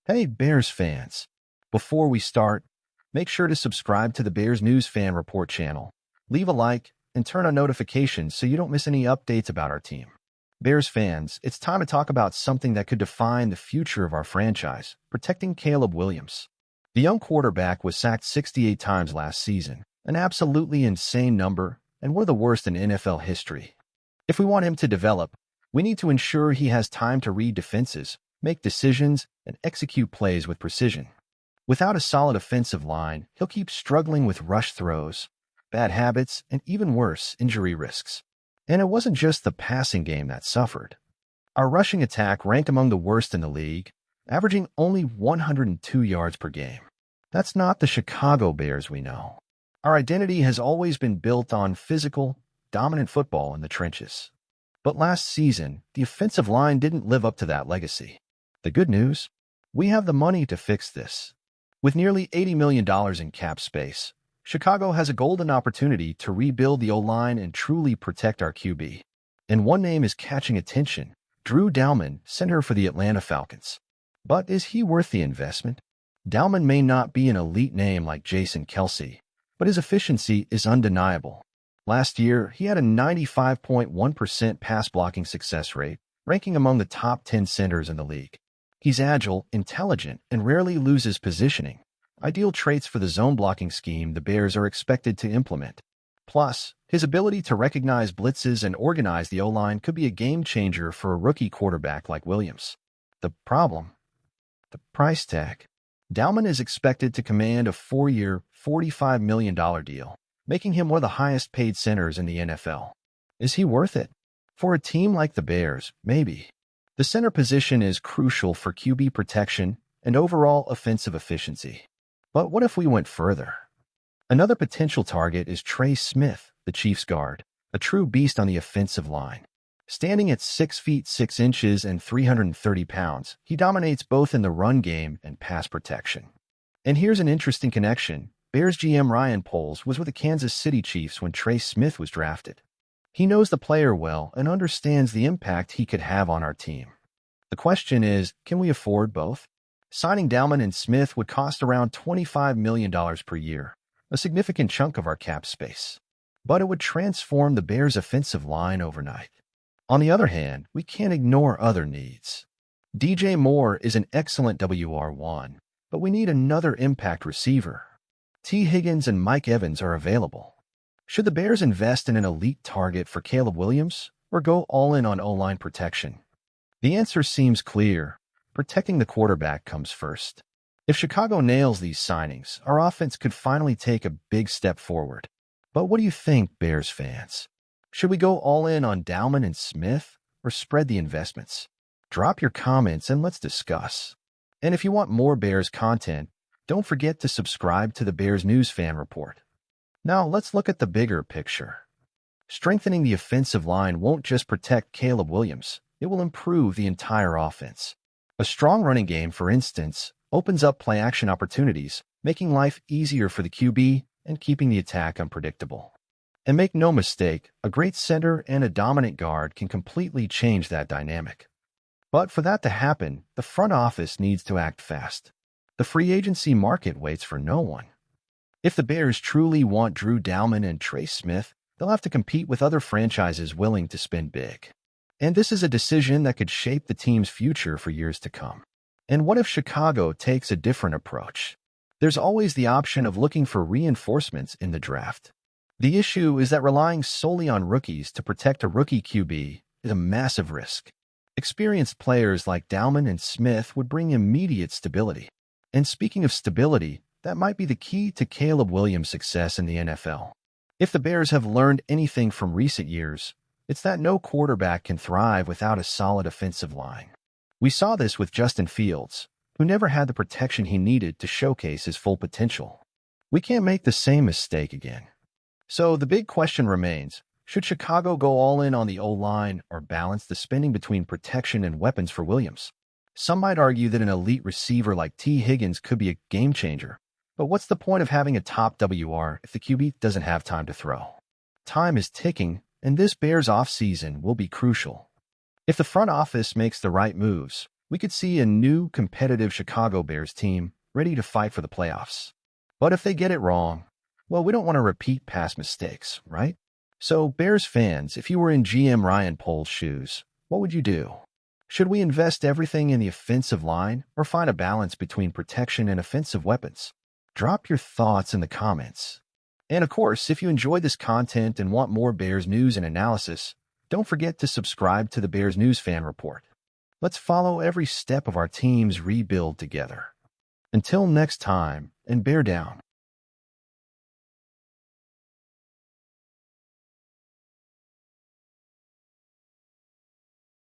Hey, Bears fans. Before we start, make sure to subscribe to the Bears News Fan Report channel. Leave a like and turn on notifications so you don't miss any updates about our team. Bears fans, it's time to talk about something that could define the future of our franchise, protecting Caleb Williams. The young quarterback was sacked 68 times last season, an absolutely insane number, and we're the worst in NFL history. If we want him to develop, we need to ensure he has time to read defenses, make decisions, and execute plays with precision. Without a solid offensive line, he'll keep struggling with rush throws, bad habits, and even worse, injury risks. And it wasn't just the passing game that suffered. Our rushing attack ranked among the worst in the league, averaging only 102 yards per game. That's not the Chicago Bears we know. Our identity has always been built on physical, dominant football in the trenches. But last season, the offensive line didn't live up to that legacy. The good news? We have the money to fix this. With nearly $80 million in cap space, Chicago has a golden opportunity to rebuild the O-line and truly protect our QB. And one name is catching attention: Drew Dalman, center for the Atlanta Falcons. But is he worth the investment? Dalman may not be an elite name like Jason Kelce, but his efficiency is undeniable. Last year, he had a 95.1% pass blocking success rate, ranking among the top 10 centers in the league. He's agile, intelligent, and rarely loses positioning, ideal traits for the zone blocking scheme the Bears are expected to implement. Plus, his ability to recognize blitzes and organize the O-line could be a game changer for a rookie quarterback like Williams. The problem? The price tag. Dalman is expected to command a 4-year, $45 million deal, making him one of the highest-paid centers in the NFL. Is he worth it? For a team like the Bears, maybe. The center position is crucial for QB protection and overall offensive efficiency. But what if we went further? Another potential target is Trey Smith, the Chiefs guard, a true beast on the offensive line. Standing at 6 feet 6 inches and 330 pounds, he dominates both in the run game and pass protection. And here's an interesting connection. Bears GM Ryan Poles was with the Kansas City Chiefs when Trey Smith was drafted. He knows the player well and understands the impact he could have on our team. The question is, can we afford both? Signing Dalman and Smith would cost around $25 million per year, a significant chunk of our cap space. But it would transform the Bears' offensive line overnight. On the other hand, we can't ignore other needs. DJ Moore is an excellent WR1, but we need another impact receiver. T. Higgins and Mike Evans are available. Should the Bears invest in an elite target for Caleb Williams or go all in on O-line protection? The answer seems clear. Protecting the quarterback comes first. If Chicago nails these signings, our offense could finally take a big step forward. But what do you think, Bears fans? Should we go all in on Dalman and Smith or spread the investments? Drop your comments and let's discuss. And if you want more Bears content, don't forget to subscribe to the Bears News Fan Report. Now let's look at the bigger picture. Strengthening the offensive line won't just protect Caleb Williams, it will improve the entire offense. A strong running game, for instance, opens up play-action opportunities, making life easier for the QB and keeping the attack unpredictable. And make no mistake, a great center and a dominant guard can completely change that dynamic. But for that to happen, the front office needs to act fast. The free agency market waits for no one. If the Bears truly want Drew Dalman and Trey Smith, they'll have to compete with other franchises willing to spend big. And this is a decision that could shape the team's future for years to come. And what if Chicago takes a different approach? There's always the option of looking for reinforcements in the draft. The issue is that relying solely on rookies to protect a rookie QB is a massive risk. Experienced players like Dalman and Smith would bring immediate stability. And speaking of stability, that might be the key to Caleb Williams' success in the NFL. If the Bears have learned anything from recent years, it's that no quarterback can thrive without a solid offensive line. We saw this with Justin Fields, who never had the protection he needed to showcase his full potential. We can't make the same mistake again. So the big question remains, should Chicago go all in on the O-line or balance the spending between protection and weapons for Williams? Some might argue that an elite receiver like T. Higgins could be a game changer, But what's the point of having a top WR if the QB doesn't have time to throw? Time is ticking, and this Bears offseason will be crucial. If the front office makes the right moves, we could see a new competitive Chicago Bears team ready to fight for the playoffs. But if they get it wrong, well, we don't want to repeat past mistakes, right? So, Bears fans, if you were in GM Ryan Poles' shoes, what would you do? Should we invest everything in the offensive line or find a balance between protection and offensive weapons? Drop your thoughts in the comments. And of course, if you enjoyed this content and want more Bears news and analysis, don't forget to subscribe to the Bears News Fan Report. Let's follow every step of our team's rebuild together. Until next time, and bear down.